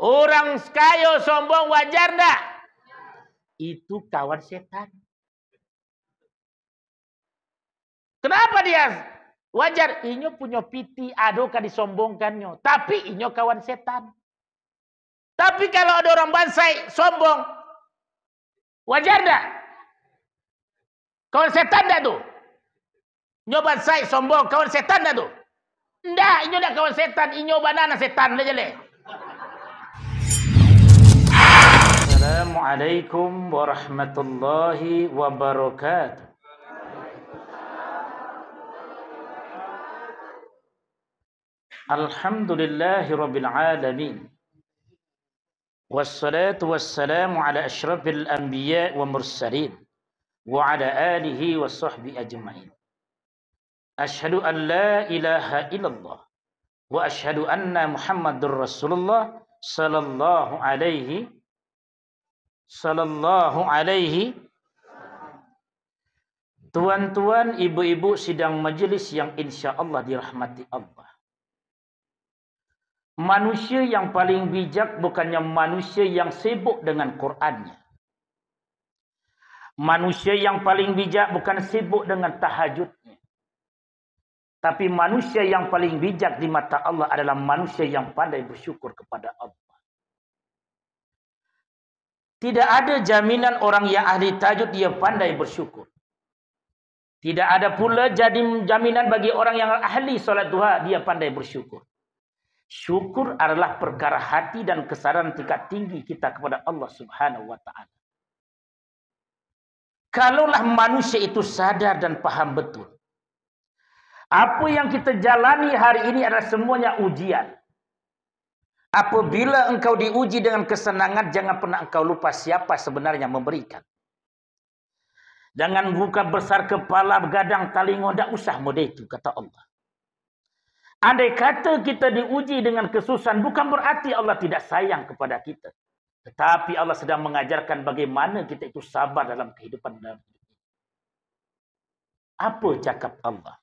Orang kaya sombong wajar enggak? Itu kawan setan. Kenapa dia wajar? Inyo punya piti, aduh kan disombongkannya. Tapi inyo kawan setan. Tapi kalau ada orang bansai sombong, wajar enggak? Kawan setan enggak tuh? Inyo bansai sombong, kawan setan enggak tuh? Enggak, inyo enggak kawan setan, inyo banana setan aja le. Assalamualaikum warahmatullahi wabarakatuh. Alhamdulillahi rabbil alamin. Wassalatu wassalamu ala asyrafil anbiya wa mursalin wa ala alihi wa sahbihi ajma'in. Asyhadu an la ilaha illallah wa asyhadu anna Muhammadur Rasulullah sallallahu alaihi tuan-tuan, ibu-ibu sidang majelis yang insya-Allah dirahmati Allah. Manusia yang paling bijak bukannya manusia yang sibuk dengan Qur'annya. Manusia yang paling bijak bukan sibuk dengan tahajudnya. Tapi manusia yang paling bijak di mata Allah adalah manusia yang pandai bersyukur kepada Allah. Tidak ada jaminan orang yang ahli tahajud dia pandai bersyukur. Tidak ada pula jaminan bagi orang yang ahli salat duha dia pandai bersyukur. Syukur adalah perkara hati dan kesadaran tingkat tinggi kita kepada Allah Subhanahu wa taala. Kalaulah manusia itu sadar dan paham betul, apa yang kita jalani hari ini adalah semuanya ujian. Apabila engkau diuji dengan kesenangan, jangan pernah engkau lupa siapa sebenarnya memberikan. Jangan buka besar kepala, begadang talingo, tidak usah model itu, kata Allah. Andai kata kita diuji dengan kesusahan, bukan berarti Allah tidak sayang kepada kita. Tetapi Allah sedang mengajarkan bagaimana kita itu sabar dalam kehidupan dalam hidup ini. Apa cakap Allah?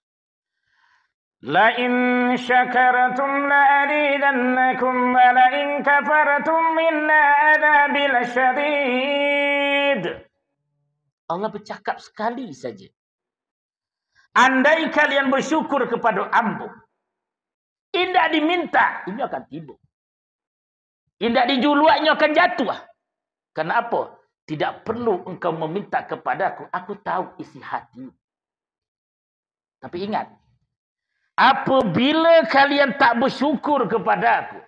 La in syakaratum la azidannakum wa la in kafartum minna adzabil syadid. Allah bercakap sekali saja. Andai kalian bersyukur kepada Ambo, indah diminta, ini akan tiba. Indah dijuluak, ini akan jatuh. Kenapa? Tidak perlu engkau meminta kepadaku, aku tahu isi hati. Tapi ingat, apabila kalian tak bersyukur kepada aku,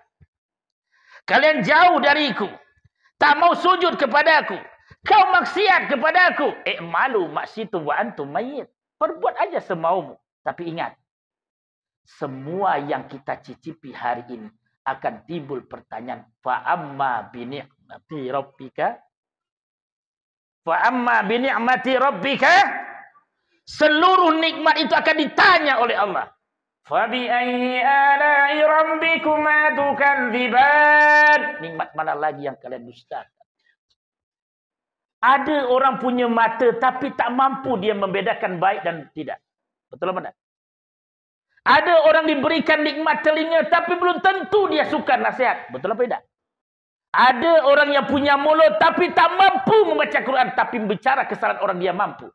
kalian jauh dariku, tak mau sujud kepada aku, kau maksiat kepada aku, malu maksitu wa antum mayyit. Perbuat aja semaumu. Tapi ingat, semua yang kita cicipi hari ini akan timbul pertanyaan. Fa'amma bini'mati rabbika. Fa'amma bini'mati rabbika. Seluruh nikmat itu akan ditanya oleh Allah. Fabi'ayyi ala'i rabbikuma tukadziban. Nikmat mana lagi yang kalian dustakan? Ada orang punya mata tapi tak mampu dia membedakan baik dan tidak. Betul apa tak? Ada orang diberikan nikmat telinga tapi belum tentu dia suka nasihat. Betul apa tidak? Ada orang yang punya mulut tapi tak mampu membaca Quran tapi bicara kesalahan orang dia mampu.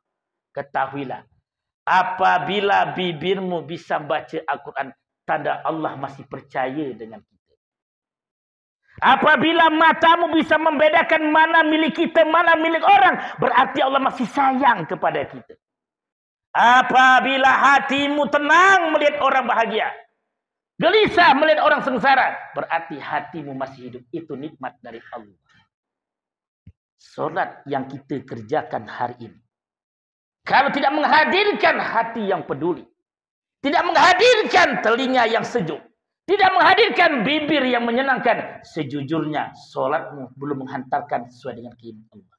Ketahuilah, apabila bibirmu bisa baca Al-Quran, tanda Allah masih percaya dengan kita. Apabila matamu bisa membedakan mana milik kita, mana milik orang, berarti Allah masih sayang kepada kita. Apabila hatimu tenang melihat orang bahagia, gelisah melihat orang sengsara, berarti hatimu masih hidup. Itu nikmat dari Allah. Solat yang kita kerjakan hari ini, kalau tidak menghadirkan hati yang peduli, tidak menghadirkan telinga yang sejuk, tidak menghadirkan bibir yang menyenangkan, sejujurnya solatmu belum menghantarkan sesuai dengan keinginan Allah.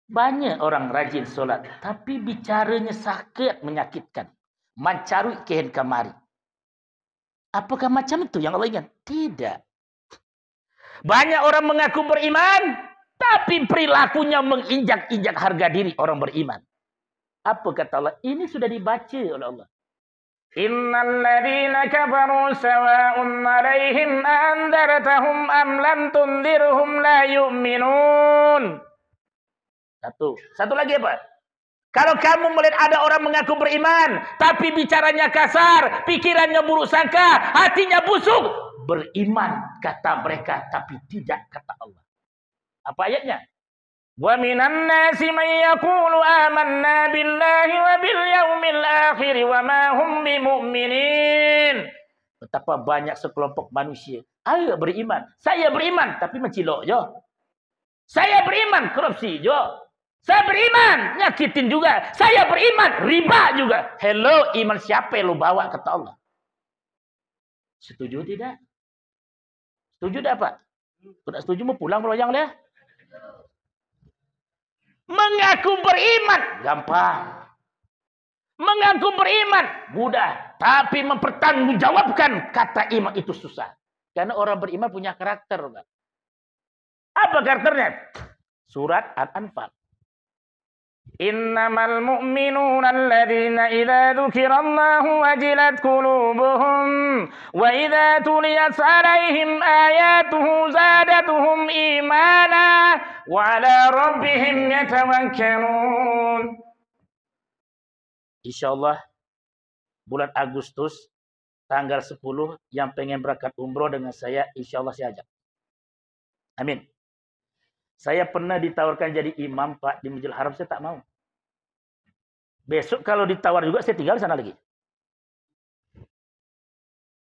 Banyak orang rajin solat, tapi bicaranya sakit menyakitkan. Mancarui kehen kamari. Apakah macam itu yang Allah ingat? Tidak. Banyak orang mengaku beriman, tapi perilakunya menginjak-injak harga diri orang beriman. Apa kata Allah? Ini sudah dibaca oleh Allah. Innal ladzina kafaru sawa'un 'alaihim andartahum am lam tundirhum la yu'minun. Satu lagi apa? Kalau kamu melihat ada orang mengaku beriman, tapi bicaranya kasar, pikirannya buruk sangka, hatinya busuk, beriman kata mereka, tapi tidak kata Allah. Apa ayatnya? Wa minan nasi man yaqulu amanna billahi wa bil yaumil akhir wa ma hum bimu'minin. Betapa banyak sekelompok manusia, ayo beriman. Saya beriman tapi mencilok je. Saya beriman korupsi je. Saya beriman nyakitin juga. Saya beriman riba juga. Hello, iman siapa yang lu bawa kata Allah? Setuju tidak? Setuju tidak, Pak? Tidak setuju mau pulang meloyang dia. Mengaku beriman gampang. Mengaku beriman mudah, tapi mempertanggungjawabkan kata iman itu susah. Karena orang beriman punya karakter, Pak. Apa karakternya? Surat Al-Anfal. Innamal mu'minuna alladzina idza dzukirallahu wajilat qulubuhum wa idza tuliyat 'alaihim ayatuhu zadatuhum imana wa 'ala rabbihim yatawakkalun. Insyaallah bulan Agustus tanggal 10 yang pengen berangkat umroh dengan saya, insyaallah saya ajak. Amin. Saya pernah ditawarkan jadi imam, Pak, di Masjidil Haram, saya tak mau. Besok kalau ditawar juga saya tinggal di sana lagi.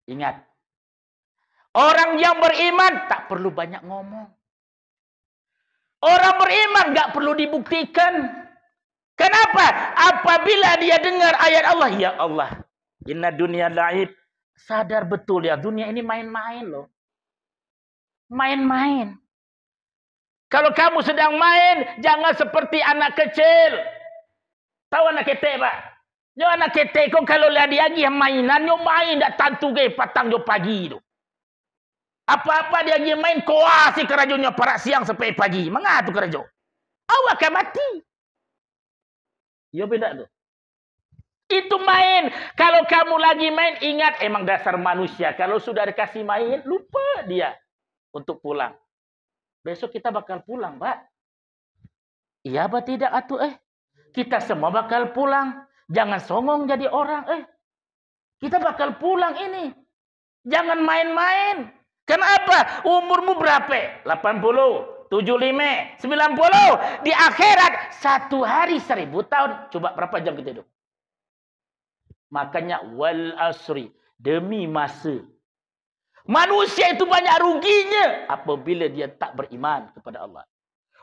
Ingat, orang yang beriman tak perlu banyak ngomong. Orang beriman gak perlu dibuktikan. Kenapa? Apabila dia dengar ayat Allah, ya Allah, inna dunya la'ib. Sadar betul ya, dunia ini main-main loh. Main-main. Kalau kamu sedang main, jangan seperti anak kecil. Tahu anak ketek, Pak? Yo anak ketek kok kalau lihat dia lagi mainan, yo main dak tantu ke patang yo pagi tu. Apa-apa dia lagi main koasi kerajonya para siang sampai pagi. Mengatu kerajo? Awak akan mati. Yo beda tu. Itu main. Kalau kamu lagi main, ingat emang dasar manusia. Kalau sudah dikasih main, lupa dia untuk pulang. Besok kita bakal pulang, Pak. Iya apa tidak atuh Kita semua bakal pulang. Jangan songong jadi orang Kita bakal pulang ini. Jangan main-main. Kenapa? Umurmu berapa? 80, 75, 90. Di akhirat 1 hari 1000 tahun. Coba berapa jam kita hidup? Makanya wal asri, demi masa. Manusia itu banyak ruginya apabila dia tak beriman kepada Allah.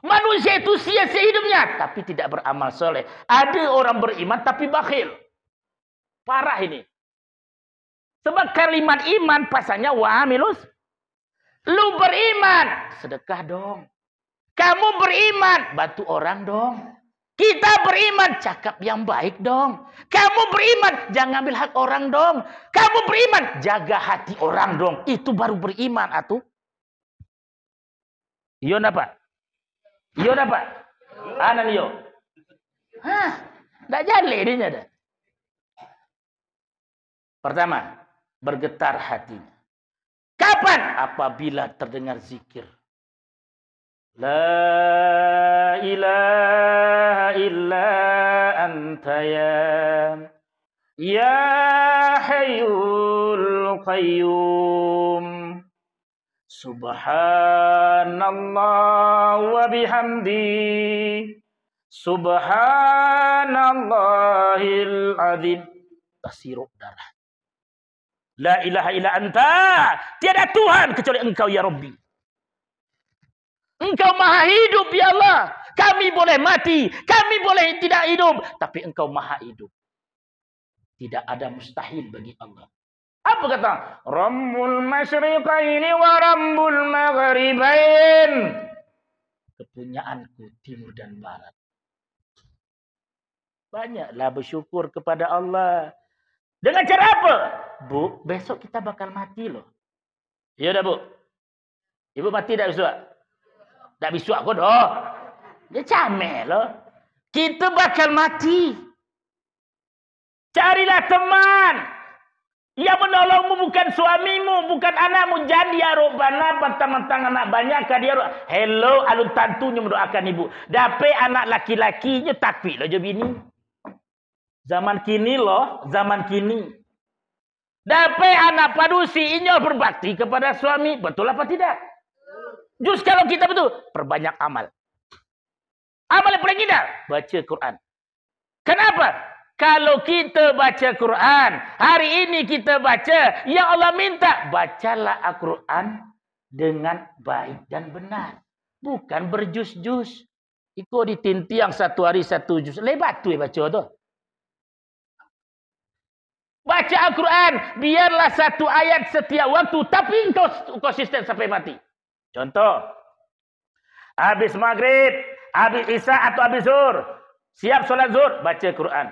Manusia itu sia-sia hidupnya tapi tidak beramal soleh. Ada orang beriman tapi bakhil. Parah ini. Sebab kalimat iman pasangnya wa'amilus. Lu beriman, sedekah dong. Kamu beriman, bantu orang dong. Kita beriman, cakap yang baik dong. Kamu beriman, jangan ambil hak orang dong. Kamu beriman, jaga hati orang dong. Itu baru beriman atuh. Iya apa? Iya apa? Anan yo. Ndak jale dia dah. Pertama, bergetar hatinya. Kapan? Apabila terdengar zikir. La ilaha illa anta ya hayyul qayyum. Subhanallah wa bihamdi. Subhanallahil azim. Tasiruk darah. La ilaha illa anta. Tiada Tuhan kecuali engkau ya Rabbi. Engkau maha hidup ya Allah. Kami boleh mati. Kami boleh tidak hidup. Tapi engkau maha hidup. Tidak ada mustahil bagi Allah. Apa kata? Rabbul masyriqaini wa rabbul maghribain. Kepunyaanku timur dan barat. Banyaklah bersyukur kepada Allah. Dengan cara apa? Bu, besok kita bakal mati loh. Ya dah Bu. Ibu mati tak besok? Tak besok kau dah. Dia camel loh. Kita bakal mati. Carilah teman yang menolongmu, bukan suamimu, bukan anakmu. Jadi ya Rabbana, mentang-mentang anak banyak kan dia. Hello, alun tantunya mendoakan ibu. Dapat anak laki-lakinya takwi lah je bini. Zaman kini loh, zaman kini. Dapat anak padusi inyol berbakti kepada suami. Betul apa tidak? Just kalau kita betul, perbanyak amal. Amal yang paling indah, baca Quran. Kenapa? Kalau kita baca Quran, hari ini kita baca, yang Allah minta, bacalah Al-Quran dengan baik dan benar. Bukan berjus-jus. Ikut ditintiang satu hari satu jus. Lebat tu baca tu. Baca Al-Quran, biarlah satu ayat setiap waktu, tapi engkau konsisten sampai mati. Contoh, habis maghrib, habis isya atau habis zuhur, siap solat zuhur, baca Quran.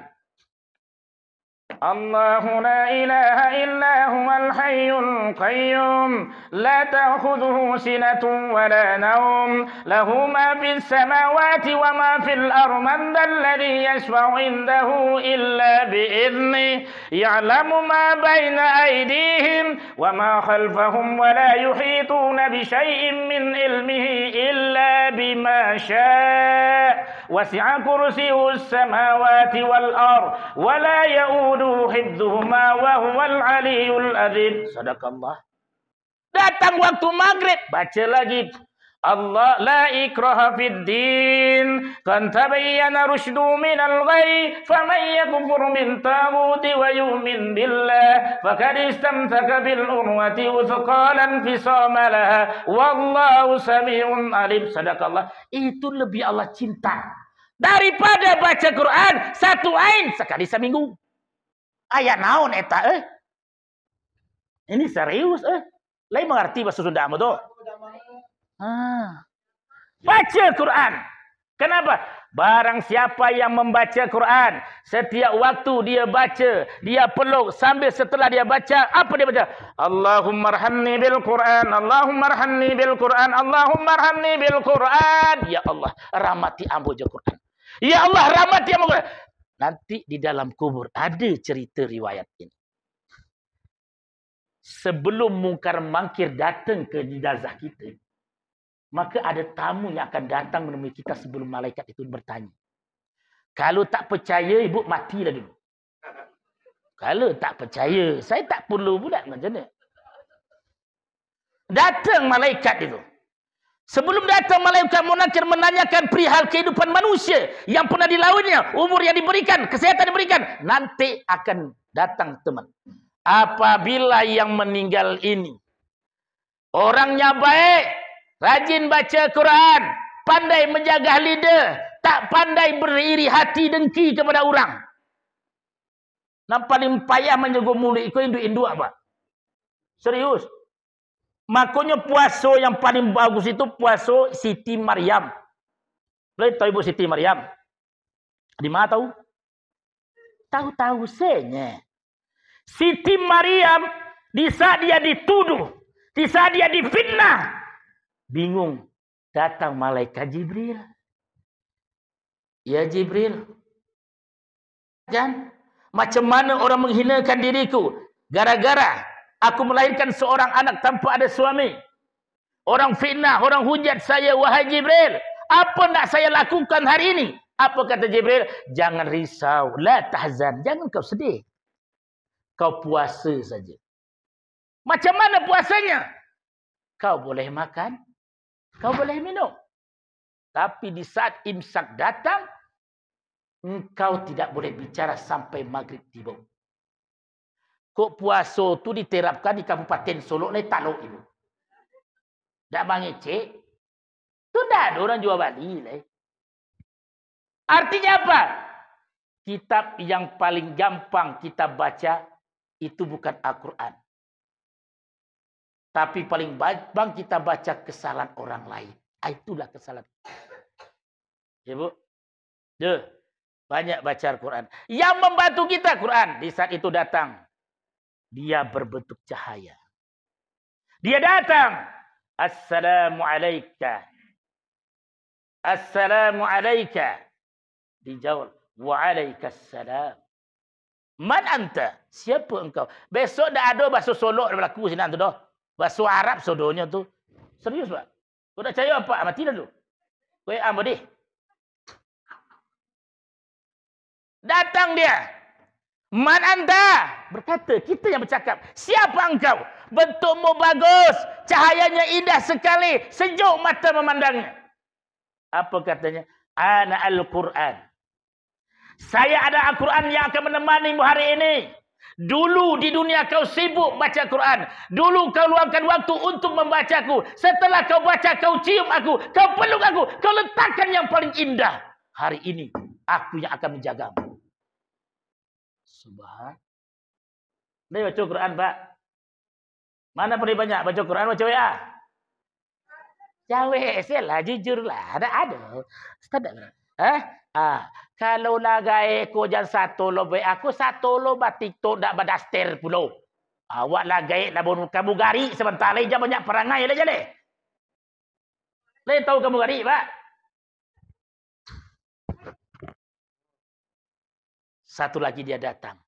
Allahu la ilaha illa huwal hayyul qayyum la ta'khudhuhu sinatun wa la nawm lahu ma fis samawati wa ma fil ardi man alladhi yashfa'u indahu illa bi idhnihi ya'lamu ma baina aydihim wa ma khalfahum wa la yuhituna bi shay'in min ilmihi illa bima syaa' wasi'a kursiyyuhu as-samawati wal ardi wa la ya'uduhu hifdzuhuma wa huwal aliyyul azim. Sadaqallah. Datang waktu maghrib, baca lagi. Allah la ikraha fid din, kan tabayyana rusydu minal ghayy, faman yakfur min taghuti wa yu'min billah faqad istamsaka bil urwati wuthqalan fisama laha wallahu samiun alim. Sadaqallah. Itu lebih Allah cinta daripada baca Quran satu ain sekali seminggu. Ayat naon eta Ini serius Lain mengerti bahasa Sunda mah tu. Baca Quran. Kenapa? Barang siapa yang membaca Quran, setiap waktu dia baca, dia peluk sambil setelah dia baca, apa dia baca? Allahumma arhamni bil Quran, Allahumma arhamni bil Quran, Allahumma arhamni bil Quran. Ya Allah, rahmati ambo je Quran. Ya Allah, rahmati ambo Quran. Nanti di dalam kubur ada cerita riwayat ini. Sebelum mungkar mangkir datang ke jenazah kita, maka ada tamu yang akan datang menemui kita sebelum malaikat itu bertanya. Kalau tak percaya, ibu matilah dulu. Kalau tak percaya, saya tak perlu pula macam mana. Datang malaikat itu. Sebelum datang malaikat munakir menanyakan perihal kehidupan manusia yang pernah dilaluinya, umur yang diberikan, kesehatan diberikan, nanti akan datang teman. Apabila yang meninggal ini orangnya baik, rajin baca Quran, pandai menjaga lidah, tak pandai beriri hati dengki kepada orang. Yang paling payah menjaga mulut itu indu apa? Serius. Makanya puasa yang paling bagus itu puasa Siti Maryam. Boleh tahu Ibu Siti Maryam? Di mana tahu? Tahu-tahu saja. Siti Maryam di saat dia dituduh, di saat dia difitnah, bingung. Datang malaikat Jibril. Ya Jibril. Dan macam mana orang menghinakan diriku gara-gara aku melahirkan seorang anak tanpa ada suami. Orang fitnah, orang hujat saya, wahai Jibril. Apa nak saya lakukan hari ini? Apa kata Jibril? Jangan risau, la tahzan. Jangan kau sedih. Kau puasa saja. Macam mana puasanya? Kau boleh makan, kau boleh minum. Tapi di saat imsak datang, engkau tidak boleh bicara sampai maghrib tiba. Kok puasa tu diterapkan di Kabupaten Solo ni taluk ibu. Tak mengecek. Tu dah ada orang jual balik lah. Artinya apa? Kitab yang paling gampang kita baca itu bukan Al-Quran. Tapi paling gampang kita baca kesalahan orang lain. Itulah kesalahan. Ya bu? Ya. Banyak baca Al-Quran. Yang membantu kita Quran. Di saat itu datang. Dia berbentuk cahaya. Dia datang. Assalamualaikum. Assalamualaikum. Dijawab. Waalaikumsalam. Man anta? Siapa engkau? Besok dah ada bahasa Solok dah berlaku sini tu dah. Bahasa Arab sodonya tu. Serius, Pak. Kau nak cari apa? Mati dah dulu. Kau yang deh. Datang dia. Man anta? Berkata, kita yang bercakap. Siapa engkau? Bentukmu bagus. Cahayanya indah sekali. Sejuk mata memandangnya. Apa katanya? Ana Al-Quran. Saya ada Al-Quran yang akan menemanimu hari ini. Dulu di dunia kau sibuk baca Quran. Dulu kau luangkan waktu untuk membacaku. Setelah kau baca, kau cium aku. Kau peluk aku. Kau letakkan yang paling indah. Hari ini, aku yang akan menjagamu. Subhan. Ini baca Quran, Pak. Mana paling banyak baca Quran, baca WA? Cewek, lah, jujurlah. Ada. Ustaz tak? Kalau lagai ko jan satu lo be aku satu lo batik to dak badaster pulo. Awak lagai labon kamu gari sebentar lagi jam banyak perangai le jale. Le tahu kamu gari, Pak? Satu lagi dia datang.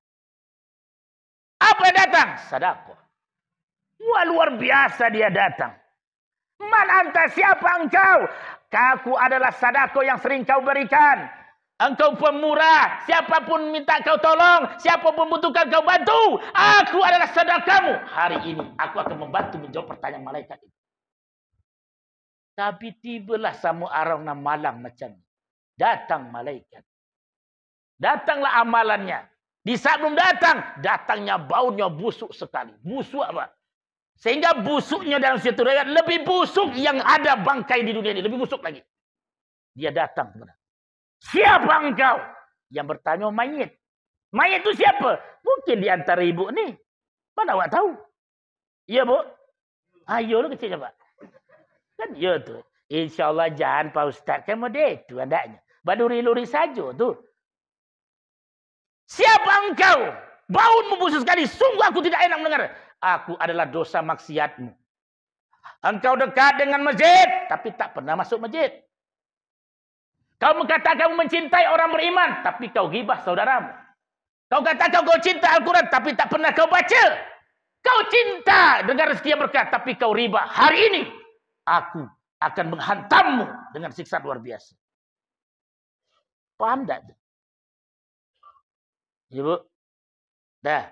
Apa yang datang? Sedekah. Wah, luar biasa dia datang. Man anta, siapa engkau? Aku adalah sedekah yang sering kau berikan. Engkau pemurah. Siapapun minta kau tolong. Siapapun membutuhkan kau bantu. Aku adalah sedekahmu. Hari ini aku akan membantu menjawab pertanyaan malaikat itu. Tapi tibalah samu arana malang macam ni. Datang malaikat. Datanglah amalannya. Di saat belum datang. Datangnya baunya busuk sekali. Busuk apa? Sehingga busuknya dalam satu riwayat lebih busuk yang ada bangkai di dunia ini. Lebih busuk lagi. Dia datang kepada. Siapa engkau? Yang bertanya mayit. Mayit itu siapa? Mungkin di antara ibu ni. Mana awak tahu? Ya, Bu? Ayo lu kecilnya, Pak. Kan ya tu. InsyaAllah jangan Pak Ustaz. Kan model itu andaknya. Baduri-luri saja tu. Siapa engkau? Baunmu busuk sekali. Sungguh aku tidak enak mendengar. Aku adalah dosa maksiatmu. Engkau dekat dengan masjid. Tapi tak pernah masuk masjid. Kau mengatakan kamu mencintai orang beriman. Tapi kau ghibah saudaramu. Kau katakan kau cinta Al-Quran. Tapi tak pernah kau baca. Kau cinta dengan rezeki yang berkah. Tapi kau riba. Hari ini. Aku akan menghantammu. Dengan siksa luar biasa. Paham tak? Ya, Bu? Dah.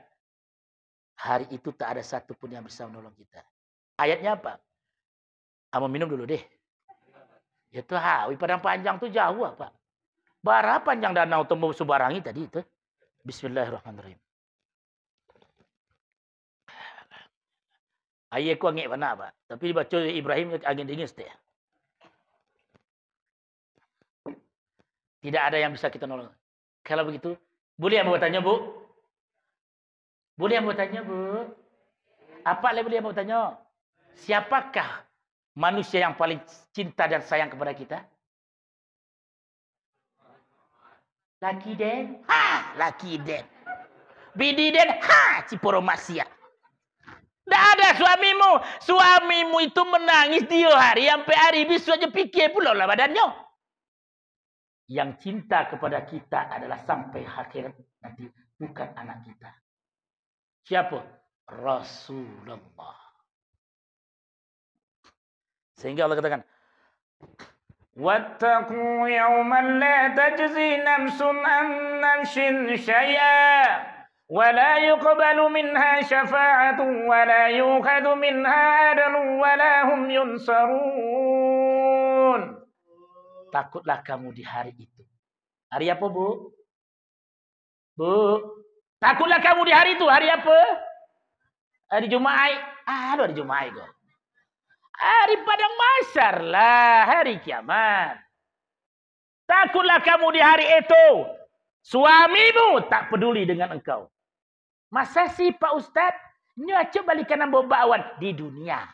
Hari itu tak ada satu pun yang bisa menolong kita. Ayatnya apa? Kamu minum dulu deh. Ya tu hawi padang panjang tu jauh apa? Bara panjang danau tembus Subarangi tadi itu. Bismillahirrahmanirrahim. Ayat ku angin mana, Pak? Tapi dibaca Ibrahim angin dingin setia. Tidak ada yang bisa kita nolong. Kalau begitu, boleh yang bertanya, Bu? Boleh yang bertanya, Bu? Apa lagi boleh yang bertanya? Siapakah manusia yang paling cinta dan sayang kepada kita? Laki Den? Ha! Laki Den. Bini Den? Ha! Ciporomasia. Tak ada suamimu. Suamimu itu menangis dia hari sampai hari besoknya fikir pula lah badannya. Yang cinta kepada kita adalah sampai akhirat nanti. Bukan anak kita. Siapa? Rasulullah. Sehingga Allah katakan, wattaqu yawman la tajzi nafsun an nafsin syai'a wa la yuqbalu minha syafa'atun wa la yukhadhu minha 'adlun wa la hum yunsarun. Takutlah kamu di hari itu. Hari apa, Bu? Bu, takutlah kamu di hari itu. Hari apa? Hari Jumaat. Hari Jumaat kok. Hari padang mahsyar lah, hari kiamat. Takutlah kamu di hari itu. Suamimu tak peduli dengan engkau. Masa sih Pak Ustaz? Nyaca balikan nambah bakwan di dunia.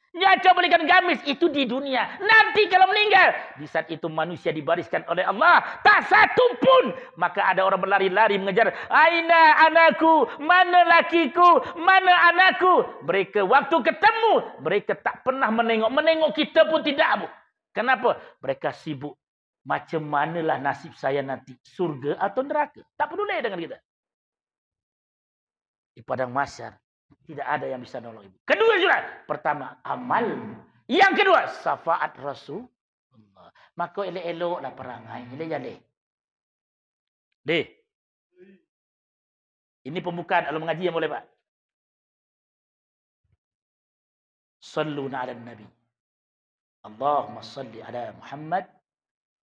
Nyaca balikan gamis itu di dunia. Nanti kalau meninggal, di saat itu manusia dibariskan oleh Allah. Tak satu pun. Maka ada orang berlari-lari mengejar. Aina anakku, mana lakiku, mana anakku. Mereka waktu ketemu, mereka tak pernah menengok. Menengok kita pun tidak, Bu. Kenapa? Mereka sibuk. Macam manalah nasib saya nanti. Surga atau neraka. Tak peduli dengan kita. Di padang mahsyar tidak ada yang bisa nolong ibu. Kedua juga, pertama amal. Yang kedua, syafaat Rasulullah. Maka elok-eloklah perangai. Jadi. Deh. Ini pembukaan kalau mengaji yang boleh, Pak. Salluna ala nabi. Allahumma salli ala Muhammad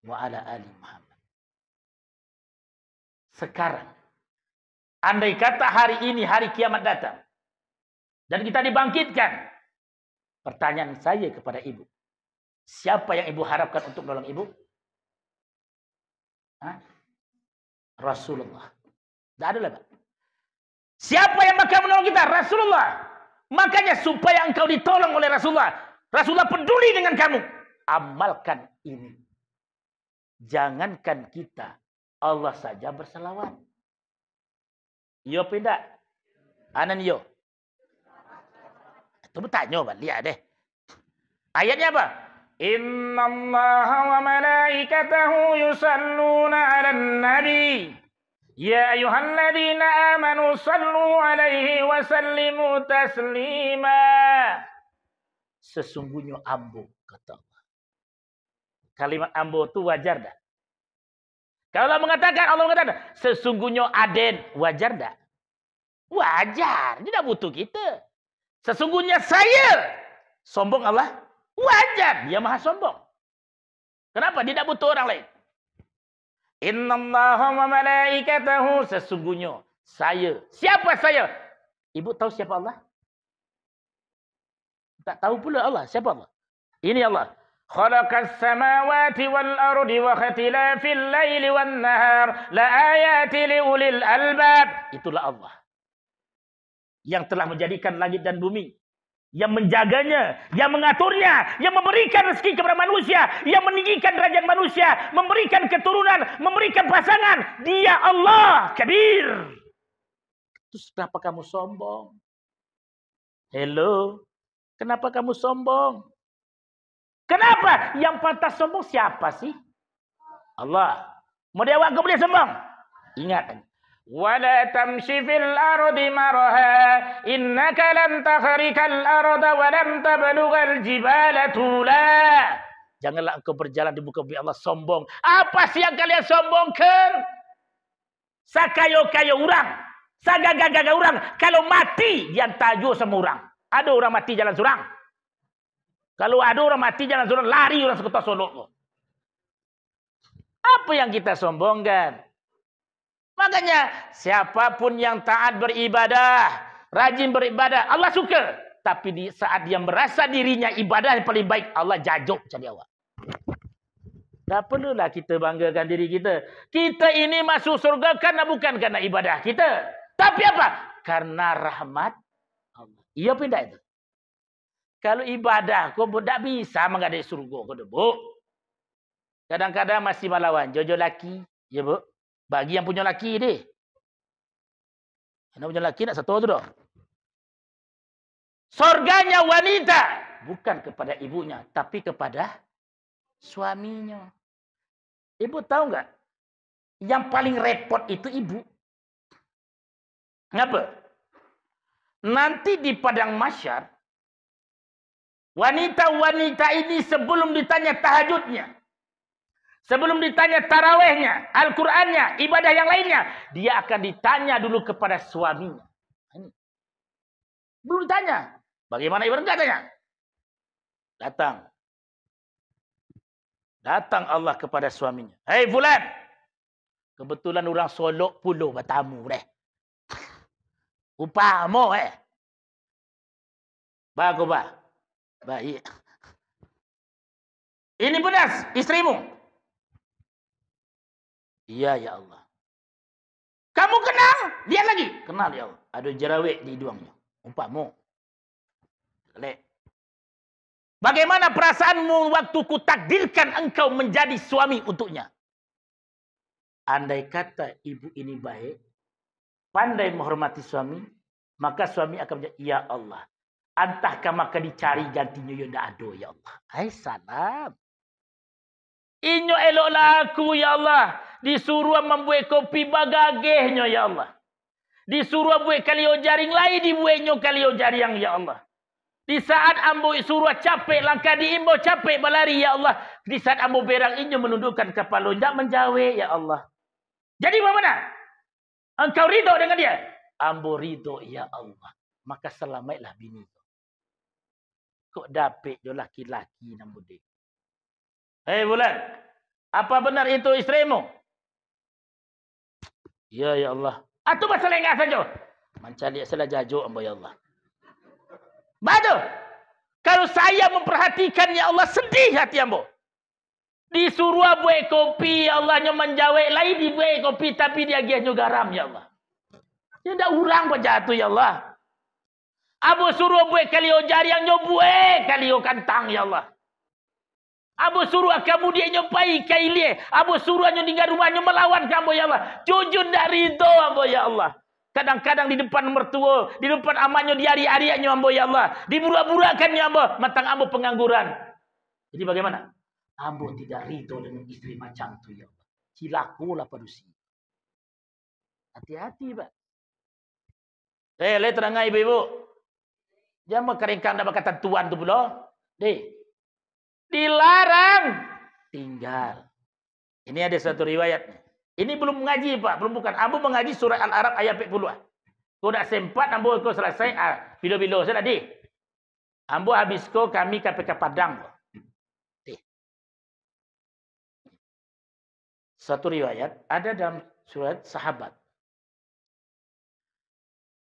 wa ala ali Muhammad. Sekarang, andai kata hari ini hari kiamat datang dan kita dibangkitkan, pertanyaan saya kepada ibu, siapa yang ibu harapkan untuk menolong ibu? Hah? Rasulullah. Tidak ada lah, Pak. Siapa yang bakal menolong kita? Rasulullah. Makanya supaya engkau ditolong oleh Rasulullah, Rasulullah peduli dengan kamu. Amalkan ini. Jangankan kita, Allah saja berselawat. Yo pindah. Anan yo. Itu bertanya, Pak. Lihat deh. Ayatnya apa? Inna Allah wa malaikatahu yusalluna 'alan nabi. Ya ayyuhalladzina amanu sallu 'alaihi wa sallimu taslima. Sesungguhnya ambo, kata Allah. Kalimat ambo itu wajar tak? Kalau Allah mengatakan sesungguhnya Aden, wajar tak? Wajar, tidak butuh kita. Sesungguhnya saya, sombong Allah, wajar, dia maha sombong. Kenapa? Dia tidak butuh orang lain. Innallaha wa malaikatahu, sesungguhnya saya. Siapa saya? Ibu tahu siapa Allah? Tak tahu pula Allah. Siapa Allah? Ini Allah. Khalaqas samawati wal ardi wa ikhtilafil laili wan nahar la ayati liulil albab. Itulah Allah. Yang telah menjadikan langit dan bumi, yang menjaganya, yang mengaturnya, yang memberikan rezeki kepada manusia, yang meninggikan derajat manusia, memberikan keturunan, memberikan pasangan. Dia Allah Kabir. Terus kenapa kamu sombong? Hello? Kenapa kamu sombong? Kenapa? Yang pantas sombong siapa sih? Allah. Mau dewa kau boleh sombong? Ingat. Wala tamshi fil ardi maraha innaka lan takhrikal arda wa lam tablughal jibala tula. Janganlah engkau berjalan di muka bumi Allah sombong. Apa sih yang kalian sombongkan? Sakayo-kayo orang, sagagaga orang, kalau mati yang tajuk sama orang. Ada orang mati jalan surang. Kalau ada orang mati jalan surang, lari orang sekota Solo. Apa yang kita sombongkan? Makanya siapapun yang taat beribadah, rajin beribadah, Allah suka. Tapi di saat dia merasa dirinya ibadah yang paling baik, Allah jajuk jadi awak. Tak perlulah kita banggakan diri kita. Kita ini masuk surga karena bukan karena ibadah kita. Tapi apa? Karena rahmat Allah. Iya pindah itu. Kalau ibadah kau tak bisa mengadai surga kau debu. Kadang-kadang masih melawan jojo laki, ya bu. Bagi yang punya laki deh. Yang punya laki nak satu tu dah. Surganya wanita bukan kepada ibunya, tapi kepada suaminya. Ibu tahu enggak? Yang paling repot itu ibu. Kenapa? Nanti di padang mahsyar, wanita-wanita ini sebelum ditanya tahajudnya, sebelum ditanya tarawehnya, Al-Qur'annya, ibadah yang lainnya, dia akan ditanya dulu kepada suaminya. Ini. Belum ditanya. Bagaimana ibadah? Enggak tanya. Datang Allah kepada suaminya. Hei fulan. Kebetulan orang solok puluh bertamu deh. Upamu Bagus bah. Baik. Ini benas istrimu. Iya ya Allah. Kamu kenal? Dia lagi. Kenal ya Allah. Ada jerawat di hidungnya. Umpamamu. Lek. Bagaimana perasaanmu waktu ku takdirkan engkau menjadi suami untuknya? Andai kata ibu ini baik, pandai menghormati suami, maka suami akan menjadi, ya Allah, antahkah maka dicari gantinya ya ndak ada ya Allah. Hai salam. Inyo eloklah aku ya Allah. Disuruh membuat kopi bagagehnya ya Allah. Disuruh buat kalio jaring lain dibuatnya kalio jaring ya Allah. Di saat ambo suruh capek langkah diimbo capek berlari ya Allah. Di saat ambo berang inyo menundukkan kepala tidak menjawe ya Allah. Jadi bagaimana? Engkau ridho dengan dia? Ambo ridho ya Allah. Maka selamatlah bini. Kok dapet jo laki-laki nambo dek. Hei Bulan, apa benar itu istrimu? Ya ya Allah. Atau masalah enggak saja. Mencari salah jajuk ambo ya Allah. Bado. Kalau saya memperhatikan ya Allah sedih hati ambo. Disuruh buat kopi ya Allah nyo menjawab lain dibuat kopi tapi dia giahnya garam ya Allah. Dia dah urang pun jatuh ya Allah. Abu suruh buat kalio jari yang nyo buat kalio kantang ya Allah. Abu suruh kamu dia nyopai kailie. Abu suruh nyo tinggal rumahnya melawan kamu ya Allah. Jujur dari itu ambo ya Allah. Kadang-kadang di depan mertua, di depan amannya di hari-harinya ambo ya Allah. Diburak-burakannya ambo, matang ambo pengangguran. Jadi bagaimana? Ambo tidak ridho dengan istri macam tu ya Allah. Cilakulah padusi. Hati-hati, Pak. Le terangai ibu-ibu. Jangan keringkang dak kata tuan tu pula. Dilarang tinggal. Ini ada satu riwayat. Ini belum mengaji, Pak. Belum bukan. Ambo mengaji surah Al-Arab ayat 40. Kau dak sempat ambo kau selesai bilo-bilo saya tadi. Ambo habis kau kami KPK Padang. Satu riwayat ada dalam surat sahabat.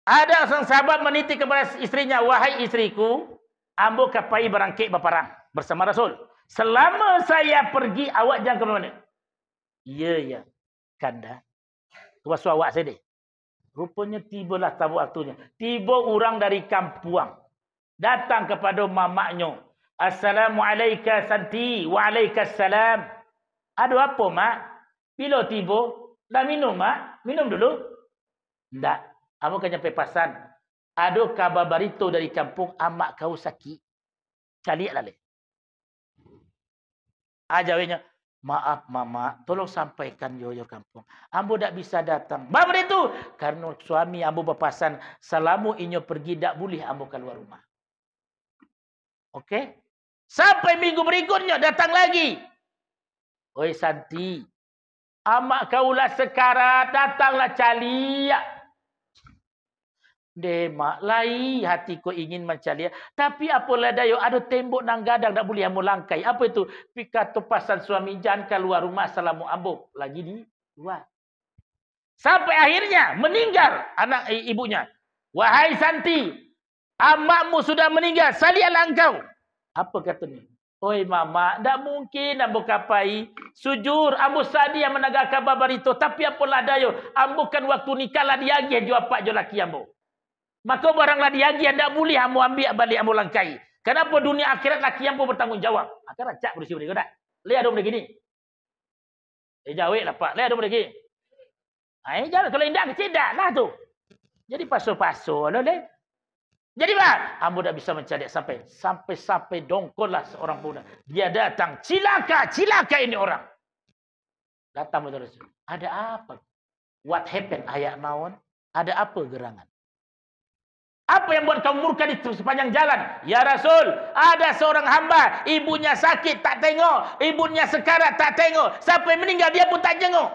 Ada seorang sahabat meniti kepada istrinya, wahai istriku, ambo kapai berangkik baparang bersama Rasul. Selama saya pergi, awak jangan ke mana. Ya, ya. Kanda. Kuasa awak saya deh. Rupanya tibalah tabu waktunya. Tiba orang dari kampuang. Datang kepada mamaknya. Assalamualaikum Santi. Waalaikumsalam. Ada apa, Mak? Bila tiba, dah minum, Mak? Minum dulu. Tak. Kamu kan nyampe pasan. Ada kabar barito dari kampung, amak kau sakit. Cari lah le. Jawabnya, maaf mama, tolong sampaikan yoyo kampung. Ambo tak bisa datang. Bapak itu, karena suami ambo berpasan, selama inyo pergi tak boleh ambo keluar rumah. Okey? Sampai minggu berikutnya datang lagi. Oi Santi, amak kaulah sekarat, datanglah caliak. Demak lai hatiku ingin mencari. Tapi apalah dayo ada tembok nang gadang tak boleh ambo langkai. Apa itu? Pikato pasan suami jangan keluar rumah salamu ambo lagi di luar. Sampai akhirnya meninggal anak ibunya. Wahai Santi, amakmu sudah meninggal, salialah engkau. Apa katanya? Oi mama, tak mungkin ambo kapai. Sujur, ambo sadi yang menaga kabar itu. Tapi apalah dayo, ambo kan waktu nikah lah diagih jua pak jo laki ambo. Maka baranglah diagih tak boleh ambo ambil balik ambo langkai. Kenapa dunia akhirat laki ambo bertanggungjawab? Akhirat cak bersih boleh tak? Lihat ada begini. Jawab lah pak, lihat ada begini. Jangan kalau indah kecil dah lah tu. Jadi paso-paso lah le. Jadi pak, ambo tak bisa mencari sampai dongkollah seorang pemuda. Dia datang, cilaka ini orang. Datang betul Rasul. Ada apa? What happened? Ayat naon? Ada apa gerangan? Apa yang buat kamu murka di sepanjang jalan? Ya Rasul, ada seorang hamba, ibunya sakit tak tengok, ibunya sekarat tak tengok, sampai meninggal dia pun tak jenguk.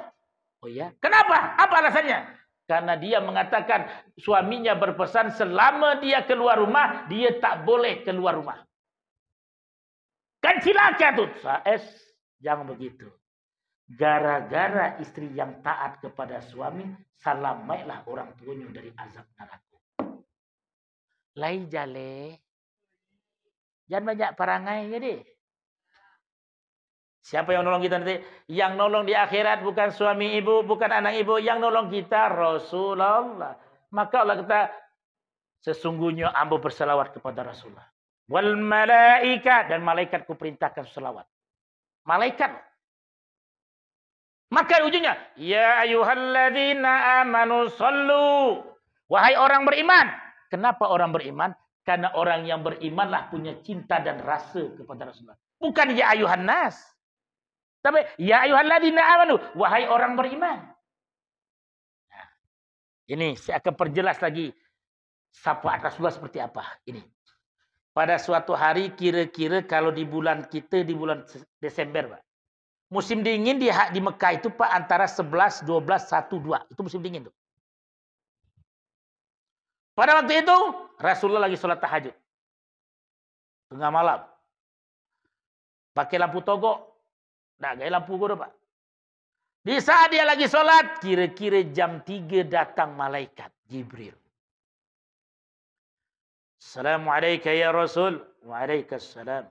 Oh ya? Kenapa? Apa alasannya? Karena dia mengatakan suaminya berpesan selama dia keluar rumah, dia tak boleh keluar rumah. Kan cilaka tu. Jangan begitu. Gara-gara istri yang taat kepada suami, selamatlah orang tuanya dari azab neraka. Lai jale. Jangan banyak perangai jadi. Siapa yang nolong kita nanti? Yang nolong di akhirat bukan suami ibu, bukan anak ibu. Yang nolong kita Rasulullah. Maka Allah kata, sesungguhnya ambo berselawat kepada Rasulullah. Wal malaikat. Dan malaikatku perintahkan selawat. Malaikat. Maka ujungnya, ya ayyuhalladzina amanu sallu. Wahai orang beriman. Kenapa orang beriman? Karena orang yang berimanlah punya cinta dan rasa kepada Rasulullah. Bukan ya ayuhan nas. Tapi ya ayuhalladzina amanu, wahai orang beriman. Nah, Ini saya akan perjelas lagi syafaat Rasulullah seperti apa. Ini. Pada suatu hari kira-kira kalau di bulan kita di bulan Desember, Pak. Musim dingin di Mekah itu Pak antara 11, 12, 1, 2. Itu musim dingin tuh. Pada waktu itu Rasulullah lagi sholat tahajud. Tengah malam. Pakai lampu togok. Nah, gaya lampu gue Pak. Di saat dia lagi sholat, kira-kira jam 3 datang malaikat Jibril. Assalamualaikum ya Rasul. Waalaikumsalam.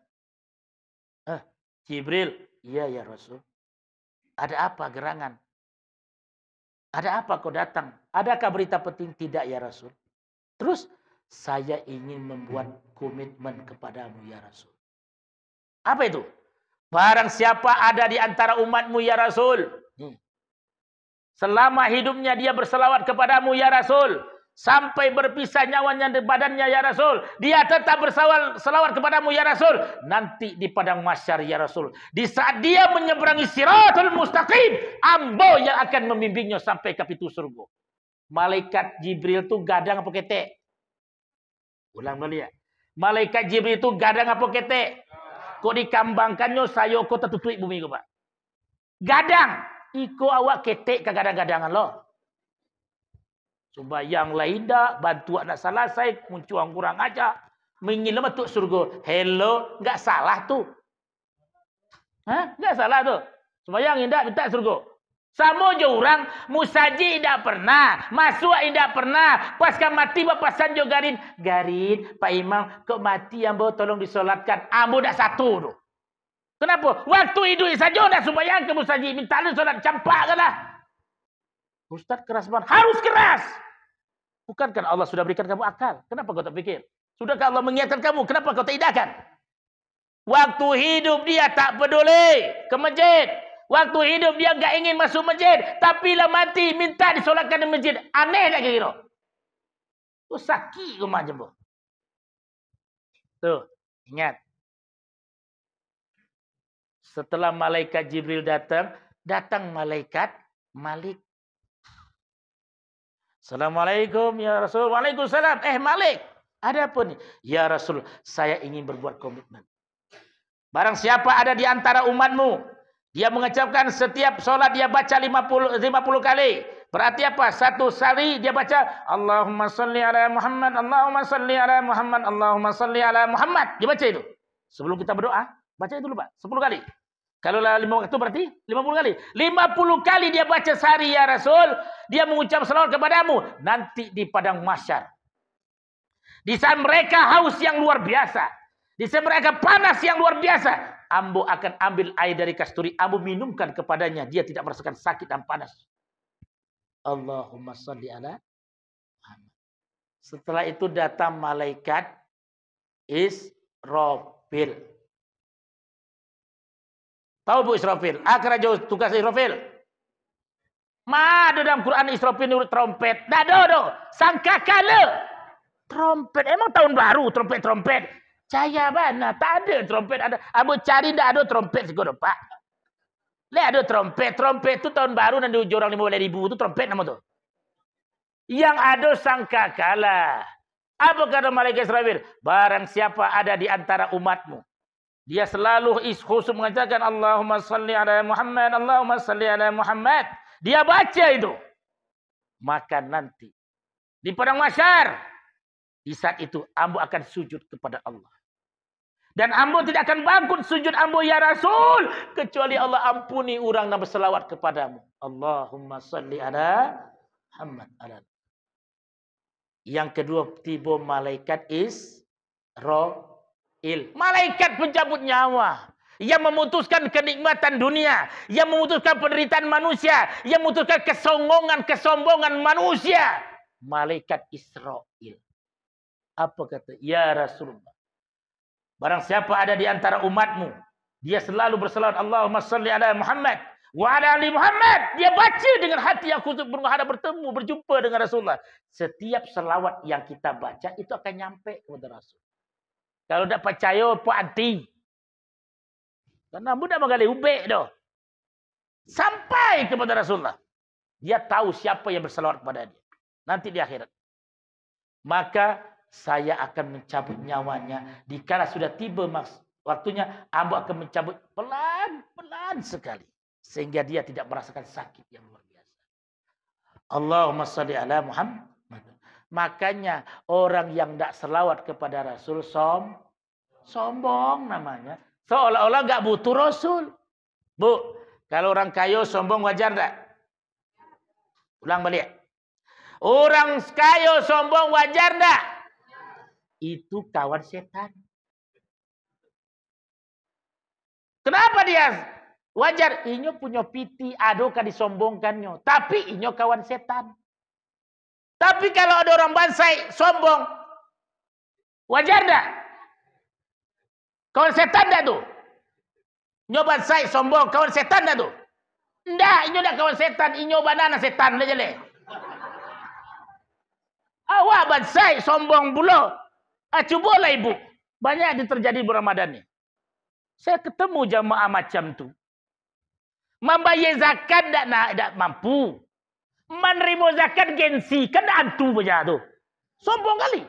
Jibril. Iya ya Rasul. Ada apa gerangan? Ada apa kau datang? Adakah berita penting? Tidak ya Rasul. Terus, saya ingin membuat komitmen kepadamu ya Rasul. Apa itu? Barang siapa ada di antara umatmu ya Rasul. Selama hidupnya dia berselawat kepadamu ya Rasul. Sampai berpisah nyawanya di badannya ya Rasul. Dia tetap berselawat kepadamu ya Rasul. Nanti di padang mahsyar ya Rasul. Di saat dia menyeberangi Siratul Mustaqim. Ambo yang akan membimbingnya sampai ke pintu surga. Malaikat Jibril itu gadang apa ketek? Ulang kali ya. Malaikat Jibril itu gadang apa ketek? Kok dikambangkannya saya kok tertutup bumi ko Pak. Gadang. Iko awak ketek ke gadang-gadangan lo. Sembayang lain dah, bantuan nak salah saya, muncuang kurang aja. Mengilam masuk surga. Hello, enggak salah tu. Hah? Enggak salah tu. Sembayang indah minta surga. Sama je orang, musaji indah pernah, masuk indah pernah. Pasca mati bapak sanjo garin. Garin, Pak Imam, kok mati ambo tolong disolatkan. Ambo dah satu tu. Kenapa? Waktu hidup saja dah sembayang ke musaji. Minta lu solat campak ke dah. Ustaz keras banget. Harus keras. Bukankah Allah sudah berikan kamu akal? Kenapa kau tak fikir? Sudahkah Allah mengingatkan kamu? Kenapa kau tak idahkan? Waktu hidup dia tak peduli ke masjid. Waktu hidup dia enggak ingin masuk masjid. Tapi lah mati minta disolatkan di masjid. Aneh tak kira? Tu sakit ke macam tu. Tuh, ingat. Setelah malaikat Jibril datang malaikat Malik. Assalamualaikum ya Rasul. Waalaikumsalam. Malik. Ada apa nih? Ya Rasul, saya ingin berbuat komitmen. Barang siapa ada di antara umatmu, dia mengucapkan setiap solat dia baca 50 kali. Berarti apa? Satu kali dia baca Allahumma salli ala Muhammad, Allahumma salli ala Muhammad, Allahumma salli ala Muhammad. Dia baca itu. Sebelum kita berdoa, baca itu dulu Pak. 10 kali. Kalau 5 waktu berarti 50 kali. 50 kali dia baca sehari ya Rasul. Dia mengucap salawat kepadamu. Nanti di padang mahsyar. Di saat mereka haus yang luar biasa. Di saat mereka panas yang luar biasa. Ambo akan ambil air dari kasturi. Ambo minumkan kepadanya. Dia tidak merasakan sakit dan panas. Allahumma salli ala Muhammad. Setelah itu datang malaikat Israfil. Tahu Bu Israfil? Akhirnya jauh tugas Israfil. Ada dalam Quran Israfil nurut trompet. Dah do. Sangkakala. Trompet. Emang tahun baru trompet. Caya mana? Tak ada trompet. Ada. Abu cari tak ada trompet sekolah Pak. Lihat ada trompet. Trompet tu tahun baru dan diuji orang 15.000 tu trompet nama tu. Yang ada sangkakala. Apa kata malaikat Israfil? Barang siapa ada di antara umatmu. Dia selalu khusus mengatakan Allahumma salli ala Muhammad, Allahumma salli ala Muhammad. Dia baca itu. Maka nanti di padang mahsyar di saat itu ambo akan sujud kepada Allah. Dan ambo tidak akan bangkit sujud ambo ya Rasul kecuali Allah ampuni orang yang berselawat kepadamu. Allahumma salli ala Muhammad. Yang kedua tiba malaikat Israfil. Malaikat pencabut nyawa. Yang memutuskan kenikmatan dunia. Yang memutuskan penderitaan manusia. Yang memutuskan kesombongan manusia. Malaikat Israfil. Apa kata? Ya Rasulullah. Barang siapa ada di antara umatmu. Dia selalu berselawat. Allahumma salli ala Muhammad. Wa ala ali Muhammad. Dia baca dengan hati yang khusus bertemu, berjumpa dengan Rasulullah. Setiap selawat yang kita baca itu akan nyampe kepada Rasul. Kalau tak percaya, puak hati. Karena mudah mengali ubek dah. Sampai kepada Rasulullah. Dia tahu siapa yang berselawat kepada dia. Nanti di akhirat. Maka saya akan mencabut nyawanya. Dikala sudah tiba waktunya, ambo akan mencabut pelan-pelan sekali. Sehingga dia tidak merasakan sakit yang luar biasa. Allahumma salli ala Muhammad. Makanya orang yang tidak selawat kepada Rasul sombong namanya. Seolah-olah nggak butuh Rasul. Bu, kalau orang kaya sombong wajar tak? Ulang balik. Orang kaya sombong wajar tak? Itu kawan setan. Kenapa dia wajar? Inyo punya piti, aduh kan disombongkannya. Tapi inyo kawan setan. Tapi kalau ada orang bansai sombong, wajar tak? Kawan setan tak tuh? Inyo bansai sombong, kawan setan tak tuh? Ndak, inyo tak kawan setan, inyo banana setan aja le. Awak bansai sombong pula. Cubalah ibu. Banyak yang terjadi di Ramadan ni. Saya ketemu jamaah macam tu. Membayar zakat tak mampu. Menerima zakat gengsi. Kan antu saja tu. Sombong kali.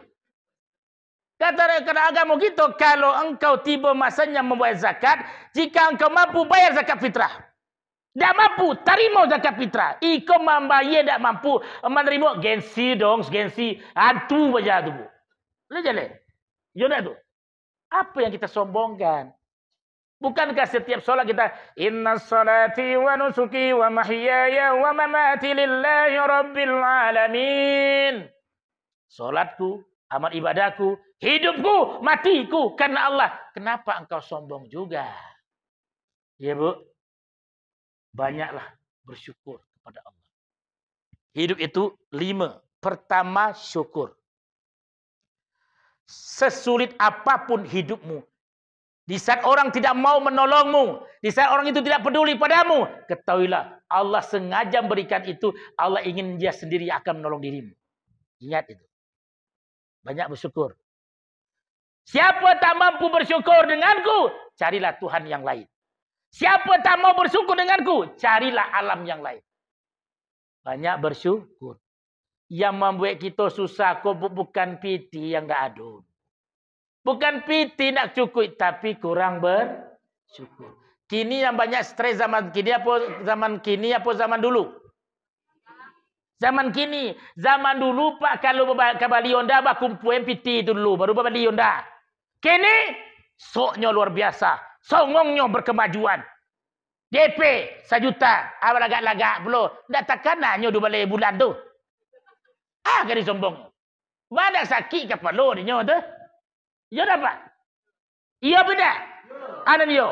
Kata agama kita, kalau engkau tiba masanya membayar zakat, jika engkau mampu bayar zakat fitrah. Tak mampu, terima zakat fitrah. Ikut membayar tak mampu, menerima gengsi dong, gengsi. Antu saja tu. Lihat jalan. Yaudah tu. Apa yang kita sombongkan? Bukankah setiap solat kita inna salati wa nusuki wa mahyaya wa mamati lillahi rabbil alamin. Solatku, amal ibadahku, hidupku, matiku karena Allah. Kenapa engkau sombong juga? Ya Bu. Banyaklah bersyukur kepada Allah. Hidup itu 5. Pertama, syukur. Sesulit apapun hidupmu, di saat orang tidak mau menolongmu, di saat orang itu tidak peduli padamu, ketahuilah Allah sengaja berikan itu. Allah ingin dia sendiri akan menolong dirimu. Ingat itu. Banyak bersyukur. Siapa tak mampu bersyukur denganku, carilah Tuhan yang lain. Siapa tak mau bersyukur denganku, carilah alam yang lain. Banyak bersyukur. Yang membuat kita susah kok bukan piti yang tak adun. Bukan piti nak cukup, tapi kurang bersyukur. Kini yang banyak stres zaman kini apa zaman dulu? Zaman kini. Zaman dulu Pak kalau ke Bali Honda kumpulan piti dulu baru Bali Honda. Kini soknya luar biasa. Songongnya berkemajuan. DP 1 juta. Lagak-lagak belum. Tak takkan hanya 2 bulan tu. Kan disombong. Mana sakit kepala dia tu? Ya dapat. Iya benar. Ada dia.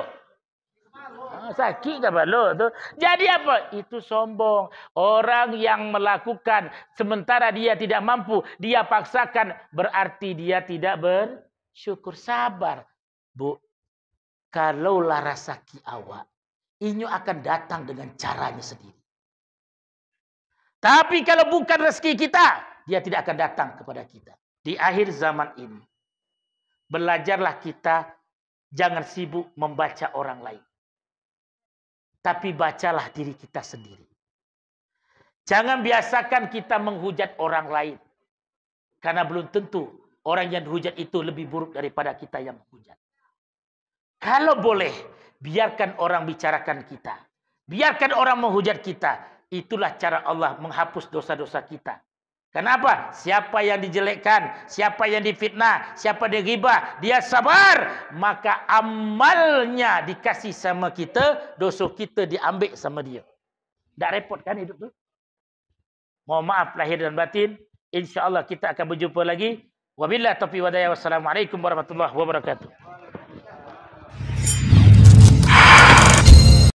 Sakit kepala tu. Jadi apa? Itu sombong. Orang yang melakukan sementara dia tidak mampu, dia paksakan, berarti dia tidak bersyukur. Sabar. Bu, kalau lara sakit awak, inyo akan datang dengan caranya sendiri. Tapi kalau bukan rezeki kita, dia tidak akan datang kepada kita. Di akhir zaman ini, belajarlah kita jangan sibuk membaca orang lain. Tapi bacalah diri kita sendiri. Jangan biasakan kita menghujat orang lain. Karena belum tentu orang yang dihujat itu lebih buruk daripada kita yang menghujat. Kalau boleh, biarkan orang bicarakan kita. Biarkan orang menghujat kita. Itulah cara Allah menghapus dosa-dosa kita. Kenapa? Siapa yang dijelekkan, siapa yang difitnah, siapa yang ghibah, dia sabar, maka amalnya dikasih sama kita, dosa kita diambil sama dia. Tak repot kan hidup tu? Mohon maaf lahir dan batin. InsyaAllah kita akan berjumpa lagi. Wabillahi taufiq wal hidayah. Wassalamualaikum warahmatullahi wabarakatuh.